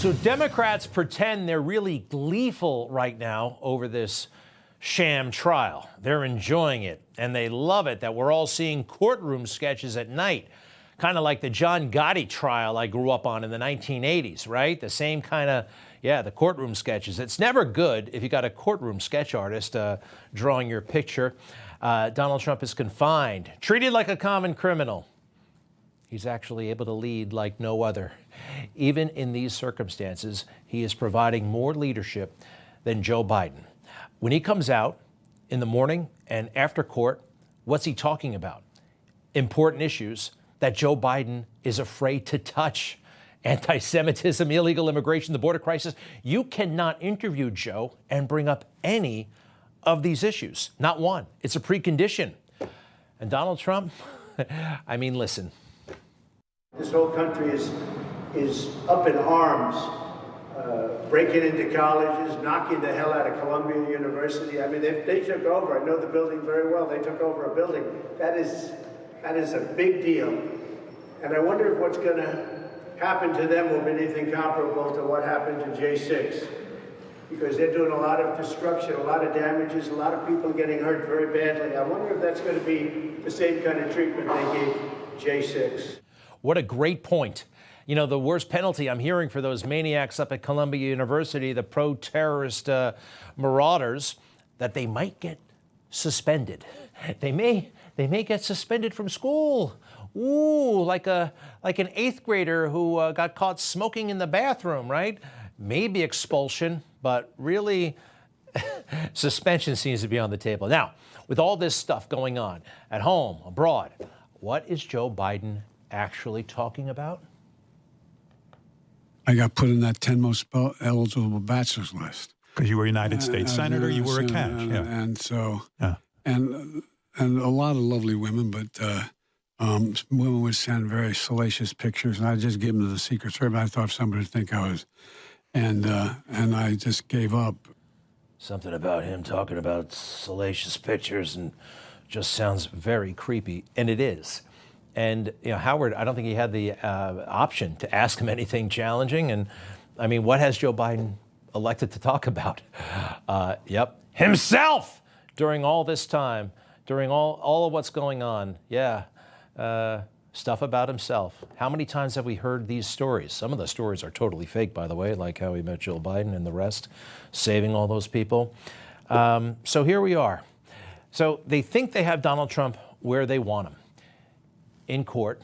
So Democrats pretend they're really gleeful right now over this sham trial. They're enjoying it, and they love it that we're all seeing courtroom sketches at night, kind of like the John Gotti trial I grew up on in the 1980s, right? The same kind of, the courtroom sketches. It's never good if you got a courtroom sketch artist drawing your picture. Donald Trump is confined, treated like a common criminal. He's actually able to lead like no other. Even in these circumstances, he is providing more leadership than Joe Biden. When he comes out in the morning and after court, what's he talking about? Important issues that Joe Biden is afraid to touch. Anti-Semitism, illegal immigration, the border crisis. You cannot interview Joe and bring up any of these issues. Not one. It's a precondition. And Donald Trump, I mean, listen. This whole country is up in arms, breaking into colleges, knocking the hell out of Columbia University. I mean, they took over. I know the building very well. They took over a building. That is a big deal. And I wonder if what's going to happen to them will be anything comparable to what happened to J6. Because they're doing a lot of destruction, a lot of damages, a lot of people getting hurt very badly. I wonder if that's going to be the same kind of treatment they gave J6. What a great point. You know, the worst penalty I'm hearing for those maniacs up at Columbia University, the pro-terrorist marauders, that they might get suspended. They may get suspended from school. Ooh, like an 8th grader who got caught smoking in the bathroom, right? Maybe expulsion, but really suspension seems to be on the table. Now, with all this stuff going on at home, abroad, what is Joe Biden actually talking about? I got put in that 10 most eligible bachelor's list. Because you were a United States Senator, you were a catch. And so, and a lot of lovely women, but women would send very salacious pictures, and I just give them to the Secret Service. I thought somebody would think I was, and I just gave up. Something about him talking about salacious pictures and just sounds very creepy, and it is. And, you know, Howard, I don't think he had the option to ask him anything challenging. And, I mean, what has Joe Biden elected to talk about? Himself during all this time, during all of what's going on. Stuff about himself. How many times have we heard these stories? Some of the stories are totally fake, by the way, like how he met Joe Biden and the rest, saving all those people. So here we are. So they think they have Donald Trump where they want him. In court,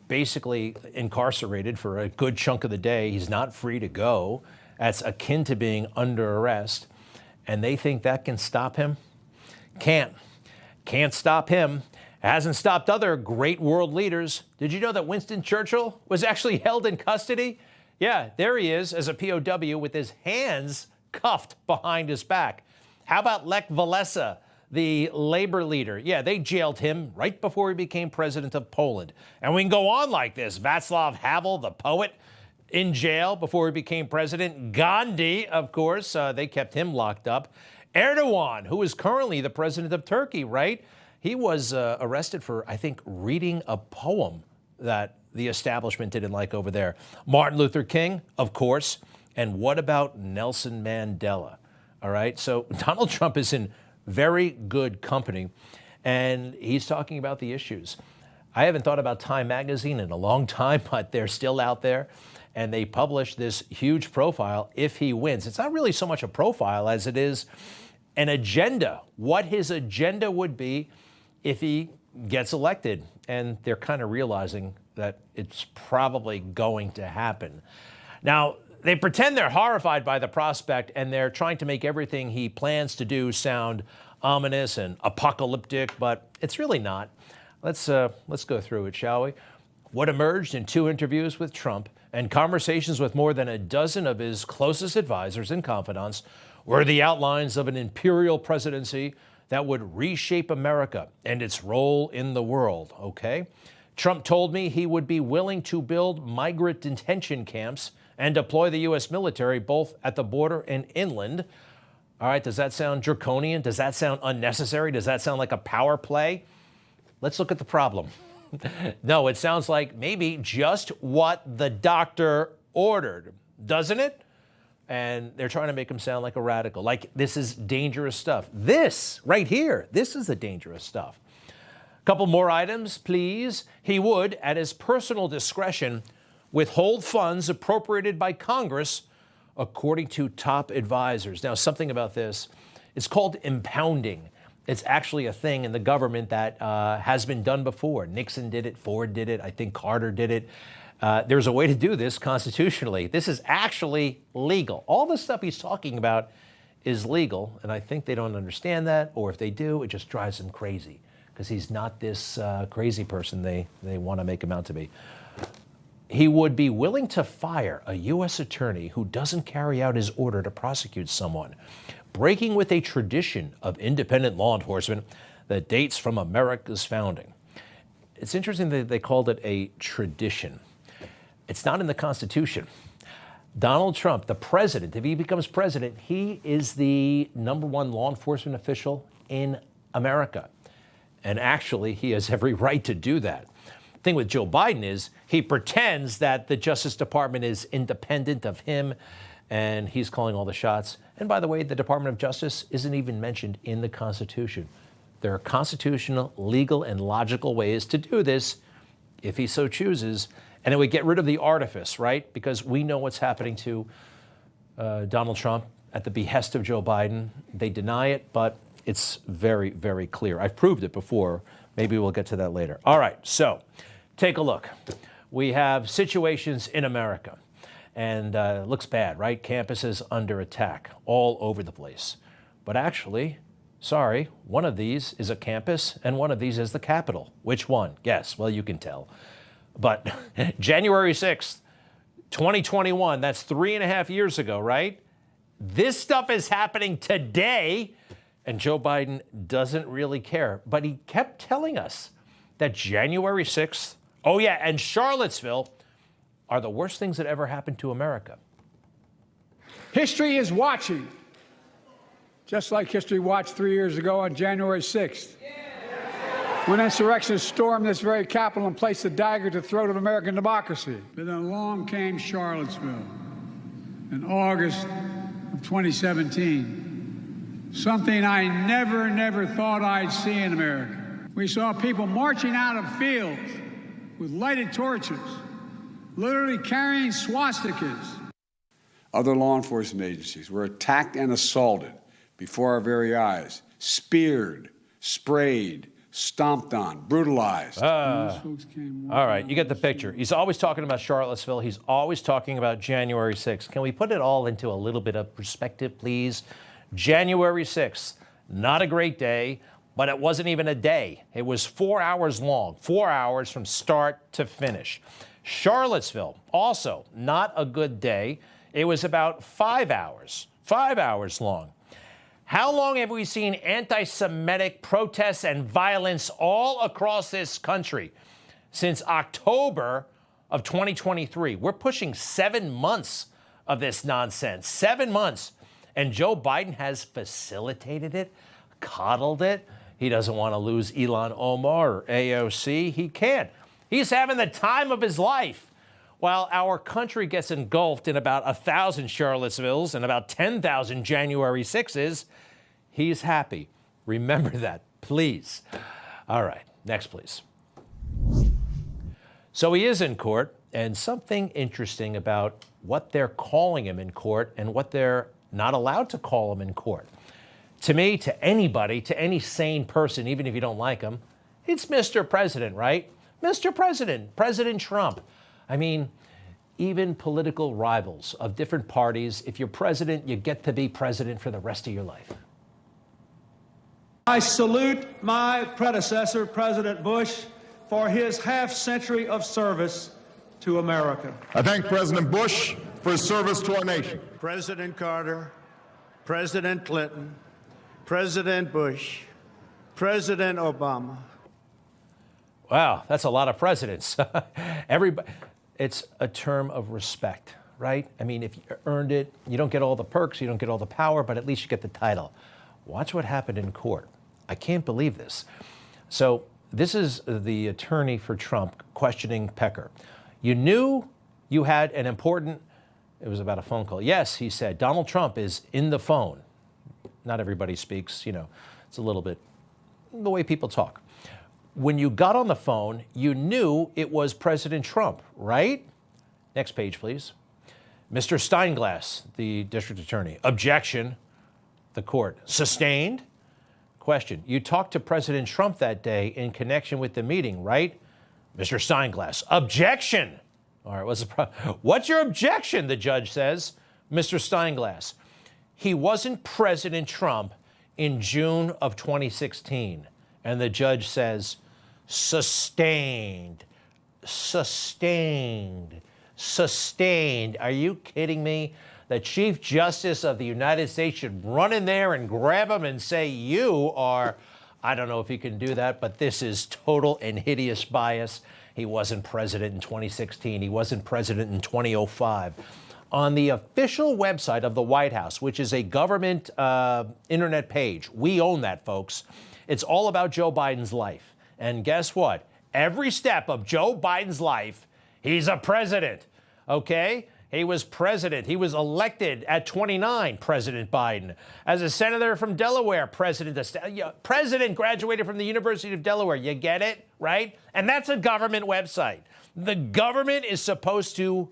basically incarcerated for a good chunk of the day. He's not free to go. That's akin to being under arrest. And they think that can stop him? Can't stop him. Hasn't stopped other great world leaders. Did you know that Winston Churchill was actually held in custody? Yeah, there he is as a POW with his hands cuffed behind his back. How about Lech Walesa, the labor leader? Yeah, they jailed him right before he became president of Poland. And we can go on like this. Václav Havel, the poet, in jail before he became president. Gandhi, of course, they kept him locked up. Erdogan, who is currently the president of Turkey, right? He was arrested for, I think, reading a poem that the establishment didn't like over there. Martin Luther King, of course. And what about Nelson Mandela? All right, so Donald Trump is in very good company, and he's talking about the issues. I haven't thought about Time magazine in a long time, but they're still out there, and they published this huge profile if he wins. It's not really so much a profile as it is an agenda, what his agenda would be if he gets elected. And they're kind of realizing that it's probably going to happen. Now, they pretend they're horrified by the prospect, and they're trying to make everything he plans to do sound ominous and apocalyptic, but it's really not. Let's go through it, shall we? What emerged in 2 interviews with Trump and conversations with more than a dozen of his closest advisors and confidants were the outlines of an imperial presidency that would reshape America and its role in the world, okay? Trump told me he would be willing to build migrant detention camps and deploy the U.S. military both at the border and inland. All right, does that sound draconian? Does that sound unnecessary? Does that sound like a power play? Let's look at the problem. No, it sounds like maybe just what the doctor ordered. doesn't it? And they're trying to make him sound like a radical, like this is dangerous stuff. This right here, this is the dangerous stuff. A couple more items, please. He would, at his personal discretion, withhold funds appropriated by Congress, according to top advisors. Now, something about this, it's called impounding. It's actually a thing in the government that has been done before. Nixon did it, Ford did it, I think Carter did it. There's a way to do this constitutionally. This is actually legal. All the stuff he's talking about is legal, and I think they don't understand that, or if they do, it just drives them crazy, because he's not this crazy person they want to make him out to be. He would be willing to fire a U.S. attorney who doesn't carry out his order to prosecute someone, breaking with a tradition of independent law enforcement that dates from America's founding. It's interesting that they called it a tradition. It's not in the Constitution. Donald Trump, the president, if he becomes president, he is the #1 law enforcement official in America. And actually, he has every right to do that. The thing with Joe Biden is he pretends that the Justice Department is independent of him and he's calling all the shots. And by the way, the Department of Justice isn't even mentioned in the Constitution. There are constitutional, legal, and logical ways to do this if he so chooses. And it would get rid of the artifice, right? Because we know what's happening to Donald Trump at the behest of Joe Biden. They deny it, but it's very, very clear. I've proved it before. Maybe we'll get to that later. All right, so take a look. We have situations in America, and it looks bad, right? Campuses under attack all over the place. But actually, sorry, one of these is a campus, and one of these is the Capitol. Which one? Guess. Well, you can tell. But January 6th, 2021, that's 3.5 years ago, right? This stuff is happening today, and Joe Biden doesn't really care. But he kept telling us that January 6th, oh yeah, and Charlottesville are the worst things that ever happened to America. History is watching, just like history watched 3 years ago on January 6th. When insurrectionists stormed this very Capitol and placed a dagger to the throat of American democracy. But then along came Charlottesville in August of 2017. Something I never thought I'd see in America. We saw people marching out of fields with lighted torches, literally carrying swastikas. Other law enforcement agencies were attacked and assaulted before our very eyes, speared, sprayed, stomped on, brutalized. All right, you get the picture. He's always talking about Charlottesville. He's always talking about January 6th. Can we put it all into a little bit of perspective, please? January 6th, not a great day, but it wasn't even a day. It was 4 hours long, 4 hours from start to finish. Charlottesville, also not a good day. It was about 5 hours long. How long have we seen anti-Semitic protests and violence all across this country? Since October of 2023. We're pushing 7 months of this nonsense. 7 months. And Joe Biden has facilitated it, coddled it. He doesn't want to lose Ilhan Omar or AOC. He can't. He's having the time of his life. While our country gets engulfed in about 1,000 Charlottesvilles and about 10,000 January 6s, he's happy. Remember that, please. All right, next, please. So he is in court, and something interesting about what they're calling him in court and what they're not allowed to call him in court. To me, to anybody, to any sane person, even if you don't like him, it's Mr. President, right? Mr. President, President Trump. I mean, even political rivals of different parties, if you're president, you get to be president for the rest of your life. I salute my predecessor, President Bush, for his half-century of service to America. I thank President Bush for his service to our nation. President Carter, President Clinton, President Bush, President Obama. Wow, that's a lot of presidents. Everybody, it's a term of respect, right? I mean, if you earned it, you don't get all the perks, you don't get all the power, but at least you get the title. Watch what happened in court. I can't believe this. So this is the attorney for Trump questioning Pecker. You knew you had an important It was about a phone call. Yes, he said, Donald Trump is in the phone. Not everybody speaks, it's a little bit the way people talk. When you got on the phone, you knew it was President Trump, right? Next page, please. Mr. Steinglass, the district attorney. Objection. The court. Sustained. Question. You talked to President Trump that day in connection with the meeting, right? Mr. Steinglass. Objection. All right, what's your objection, the judge says. Mr. Steinglass. He wasn't President Trump in June of 2016. And the judge says, sustained, sustained, sustained. Are you kidding me? The Chief Justice of the United States should run in there and grab him and say, you are, I don't know if he can do that, but this is total and hideous bias. He wasn't president in 2016. He wasn't president in 2005. On the official website of the White House, which is a government internet page, we own that, folks. It's all about Joe Biden's life. And guess what? Every step of Joe Biden's life, he's a president, okay? He was president. He was elected at 29, President Biden. As a senator from Delaware, president graduated from the University of Delaware. You get it, right? And that's a government website. The government is supposed to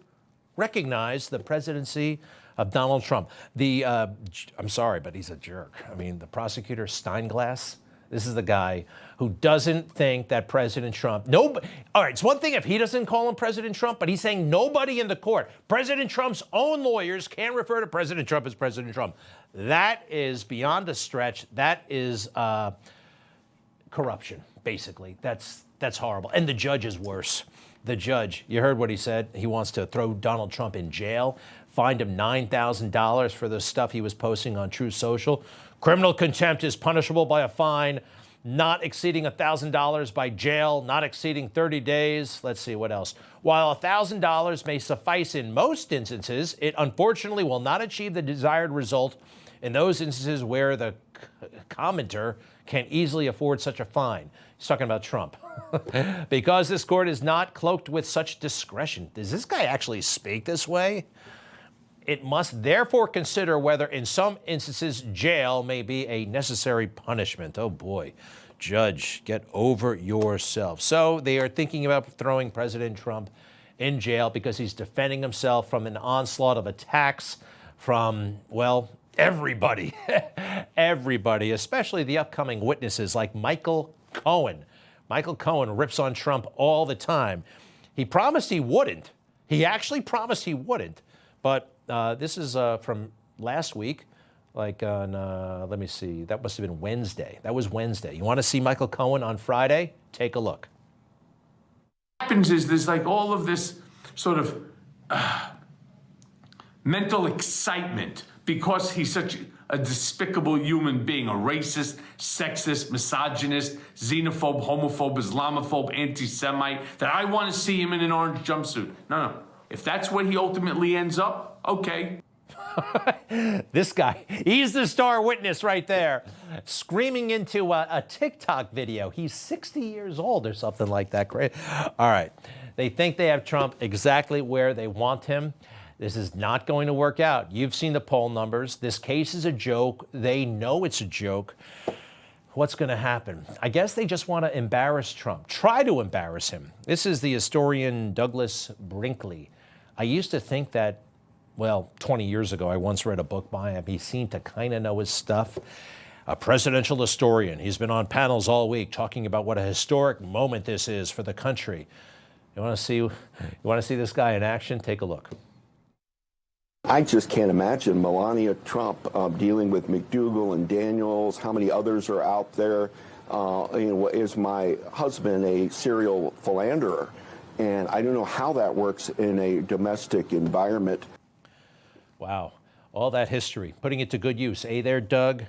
recognize the presidency of Donald Trump. I'm sorry, but he's a jerk. I mean, the prosecutor Steinglass, this is the guy who doesn't think that President Trump, all right, it's one thing if he doesn't call him President Trump, but he's saying nobody in the court, President Trump's own lawyers can't refer to President Trump as President Trump. That is beyond a stretch. That is corruption, basically. That's horrible. And the judge is worse. The judge, you heard what he said. He wants to throw Donald Trump in jail, fined him $9,000 for the stuff he was posting on Truth Social. Criminal contempt is punishable by a fine not exceeding $1,000, by jail not exceeding 30 days. Let's see, what else? While $1,000 may suffice in most instances, it unfortunately will not achieve the desired result in those instances where the commenter can easily afford such a fine. He's talking about Trump. Because this court is not cloaked with such discretion. Does this guy actually speak this way? It must therefore consider whether in some instances jail may be a necessary punishment. Oh boy, judge, get over yourself. So they are thinking about throwing President Trump in jail because he's defending himself from an onslaught of attacks from, well, everybody. Everybody, especially the upcoming witnesses like Michael Cohen. Michael Cohen rips on Trump all the time. He promised he wouldn't. He actually promised he wouldn't. But this is from last week, like on, let me see, that must have been Wednesday. That was Wednesday. You want to see Michael Cohen on Friday? Take a look. What happens is there's like all of this sort of mental excitement because he's such a despicable human being, a racist, sexist, misogynist, xenophobe, homophobe, Islamophobe, anti-Semite, that I want to see him in an orange jumpsuit. No. If that's where he ultimately ends up, okay. This guy, he's the star witness right there, screaming into a TikTok video. He's 60 years old or something like that. Great. All right. They think they have Trump exactly where they want him. This is not going to work out. You've seen the poll numbers. This case is a joke. They know it's a joke. What's going to happen? I guess they just want to embarrass Trump, try to embarrass him. This is the historian Douglas Brinkley. I used to think that, well, 20 years ago, I once read a book by him. He seemed to kind of know his stuff. A presidential historian. He's been on panels all week talking about what a historic moment this is for the country. You want to see this guy in action? Take a look. I just can't imagine Melania Trump dealing with McDougal and Daniels. How many others are out there? Is my husband a serial philanderer? And I don't know how that works in a domestic environment. Wow. All that history, putting it to good use. There, Doug?